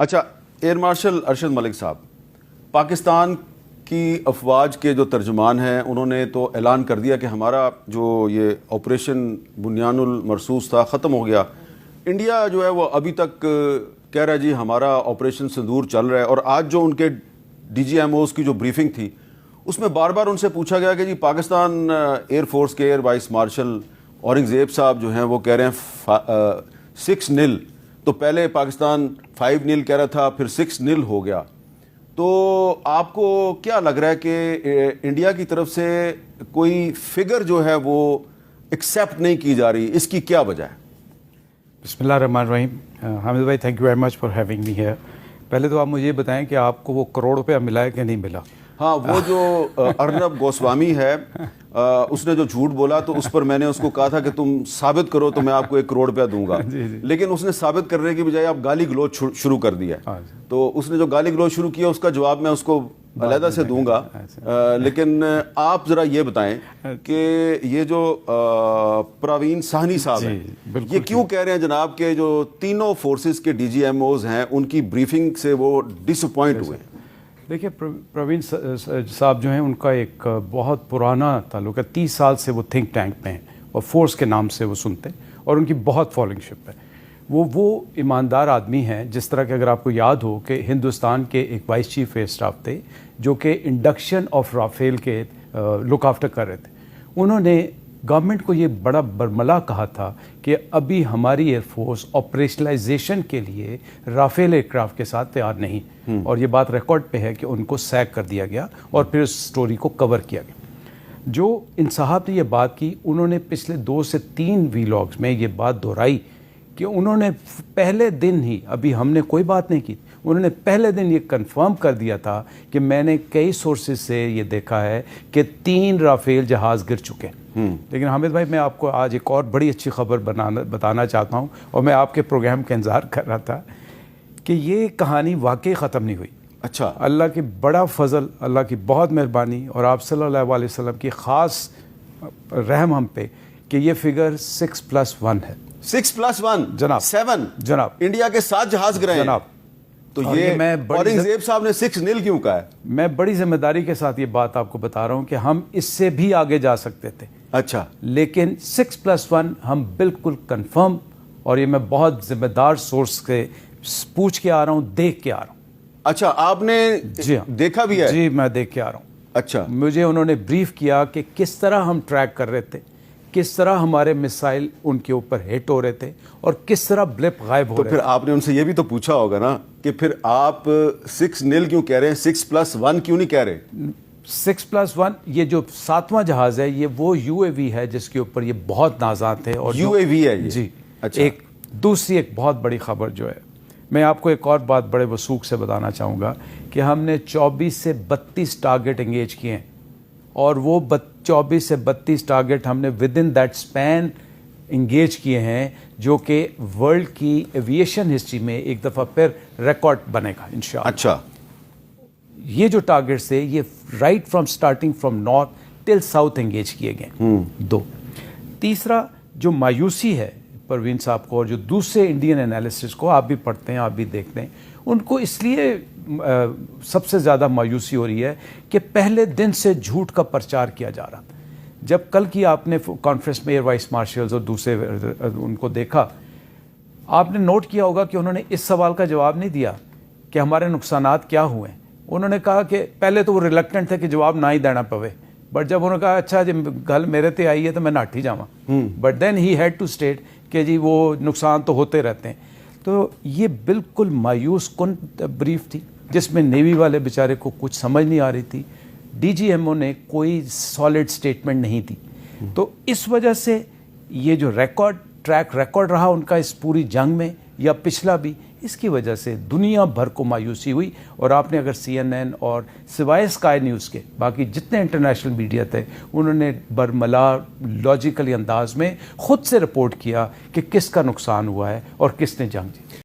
اچھا، air marshal Arshad Malik صاحب پاکستان کی افواج کے جو ترجمان ہیں انہوں نے تو اعلان کر دیا کہ ہمارا جو یہ آپریشن بنیان المرصوص تھا ختم ہو گیا. انڈیا جو ہے وہ ابھی تک کہہ رہا ہے جی ہمارا آپریشن سندور چل رہا ہے. اور آج جو ان کے ڈی جی ایم اوز کی جو بریفنگ تھی اس میں بار بار ان سے پوچھا گیا کہ جی پاکستان ایئر فورس کے ایئر وائس مارشل اورنگزیب صاحب جو ہیں وہ کہہ رہے ہیں 6-0. تو پہلے پاکستان 5-0 کہہ رہا تھا، پھر 6-0 ہو گیا. تو آپ کو کیا لگ رہا ہے کہ انڈیا کی طرف سے کوئی فگر جو ہے وہ ایکسیپٹ نہیں کی جا رہی، اس کی کیا وجہ ہے؟ بسم اللہ الرحمن الرحیم. حامد بھائی thank you very much for having me here. پہلے تو آپ مجھے یہ بتائیں کہ آپ کو وہ کروڑ روپیہ ملا ہے کہ نہیں ملا؟ ہاں، وہ جو ارنب گوسوامی ہے اس نے جو جھوٹ بولا تو اس پر میں نے اس کو کہا تھا کہ تم ثابت کرو تو میں آپ کو 1 کروڑ روپیہ دوں گا. لیکن اس نے ثابت کرنے کی بجائے اب گالی گلوچ شروع کر دیا ہے. تو اس نے جو گالی گلوچ شروع کیا اس کا جواب میں اس کو علیحدہ سے دوں گا. لیکن آپ ذرا یہ بتائیں کہ یہ جو پروین ساہنی صاحب ہیں یہ کیوں کہہ رہے ہیں جناب کہ جو تینوں فورسز کے ڈی جی ایم اوز ہیں ان کی بریفنگ سے وہ ڈس اپوائنٹ ہوئے ہیں؟ دیکھیے پروین صاحب جو ہیں ان کا ایک بہت پرانا تعلق ہے. 30 سال سے وہ تھنک ٹینک میں ہیں اور فورس کے نام سے وہ سنتے ہیں اور ان کی بہت فالوئنگ شپ ہے. وہ ایماندار آدمی ہیں. جس طرح کہ اگر آپ کو یاد ہو کہ ہندوستان کے ایک وائس چیف ایئر اسٹاف تھے جو کہ انڈکشن آف رافیل کے لک آفٹر کر رہے تھے. انہوں نے گورنمنٹ کو یہ بڑا برملا کہا تھا کہ ابھی ہماری ایئر فورس آپریشنلائزیشن کے لیے رافیل ایئر کرافٹ کے ساتھ تیار نہیں. اور یہ بات ریکارڈ پہ ہے کہ ان کو سیک کر دیا گیا اور پھر اس سٹوری کو کور کیا گیا. جو ان صاحب نے یہ بات کی انہوں نے پچھلے 2 سے 3 ویلاگز میں یہ بات دہرائی کہ انہوں نے پہلے دن ہی، ابھی ہم نے کوئی بات نہیں کی، انہوں نے پہلے دن یہ کنفرم کر دیا تھا کہ میں نے کئی سورسز سے یہ دیکھا ہے کہ 3 رافیل جہاز گر چکے ہیں. لیکن حامد بھائی میں آپ کو آج ایک اور بڑی اچھی خبر بتانا چاہتا ہوں اور میں آپ کے پروگرام کا انتظار کر رہا تھا کہ یہ کہانی واقعی ختم نہیں ہوئی. اچھا، اللہ کی بڑا فضل، اللہ کی بہت مہربانی اور آپ صلی اللہ علیہ وسلم کی خاص رحم ہم پہ کہ یہ فگر 6+1 ہے. 6+1 جناب، 7 جناب، انڈیا کے 7 جہاز گرے ہیں جناب. تو یہ اورنگزیب صاحب نے 6-0 کیوں کہا ہے؟ میں بڑی ذمہ داری کے ساتھ یہ بات آپ کو بتا رہا ہوں کہ ہم اس سے بھی آگے جا سکتے تھے. اچھا، لیکن 6+1 ہم بالکل کنفرم، اور یہ میں بہت ذمہ دار سورس سے پوچھ کے آ رہا ہوں، دیکھ کے آ رہا ہوں. اچھا، آپ نے دیکھا بھی ہے؟ جی میں دیکھ کے آ رہا ہوں. اچھا، مجھے انہوں نے بریف کیا کہ کس طرح ہم ٹریک کر رہے تھے، کس طرح ہمارے میسائل ان کے اوپر ہٹ ہو رہے تھے اور کس طرح بلپ غائب ہو رہے تھے. تو پھر آپ نے ان سے یہ بھی تو پوچھا ہوگا نا کہ پھر آپ 6-0 کیوں کہہ رہے ہیں، 6+1 کیوں نہیں کہہ رہے؟ 6+1 یہ جو 7واں جہاز ہے یہ وہ یو اے وی ہے جس کے اوپر یہ بہت نازات ہے. اور یو اے وی ہے یہ؟ جی. اچھا، ایک دوسری ایک بہت بڑی خبر جو ہے میں آپ کو ایک اور بات بڑے وثوق سے بتانا چاہوں گا کہ ہم نے 24 سے 32 ٹارگٹ انگیج کیے ہیں اور وہ 24 سے 32 ٹارگٹ ہم نے within that span engage کیے ہیں جو کہ ورلڈ کی ایویشن ہسٹری میں ایک دفعہ پھر ریکارڈ بنے گا انشاءاللہ. اچھا، یہ جو ٹارگٹس ہے یہ right from starting from north till south engage کیے گئے. 2. تیسرا جو مایوسی ہے پروین صاحب کو اور جو دوسرے انڈین انالیسٹس کو، آپ بھی پڑھتے ہیں، آپ بھی دیکھتے ہیں، ان کو اس لیے سب سے زیادہ مایوسی ہو رہی ہے کہ پہلے دن سے جھوٹ کا پرچار کیا جا رہا تھا. جب کل کی آپ نے کانفرنس میں ایئر وائس مارشلز اور دوسرے ان کو دیکھا، آپ نے نوٹ کیا ہوگا کہ انہوں نے اس سوال کا جواب نہیں دیا کہ ہمارے نقصانات کیا ہوئے ہیں. انہوں نے کہا کہ پہلے تو وہ ریلیکٹنٹ تھے کہ جواب نہ ہی دینا پوے، بٹ جب انہوں نے کہا اچھا جب گل میرے تے آئی ہے تو میں ناٹھی جاواں، but then he had to state کہ جی وہ نقصان تو ہوتے رہتے ہیں. تو یہ بالکل مایوس کن بریف تھی جس میں نیوی والے بیچارے کو کچھ سمجھ نہیں آ رہی تھی. ڈی جی ایم او نے کوئی سالڈ سٹیٹمنٹ نہیں دی. تو اس وجہ سے یہ جو ٹریک ریکارڈ رہا ان کا اس پوری جنگ میں یا پچھلا بھی، اس کی وجہ سے دنیا بھر کو مایوسی ہوئی. اور آپ نے اگر CNN اور سوائے اسکائی نیوز کے باقی جتنے انٹرنیشنل میڈیا تھے انہوں نے برملا لاجیکلی انداز میں خود سے رپورٹ کیا کہ کس کا نقصان ہوا ہے اور کس نے جنگ جیتی.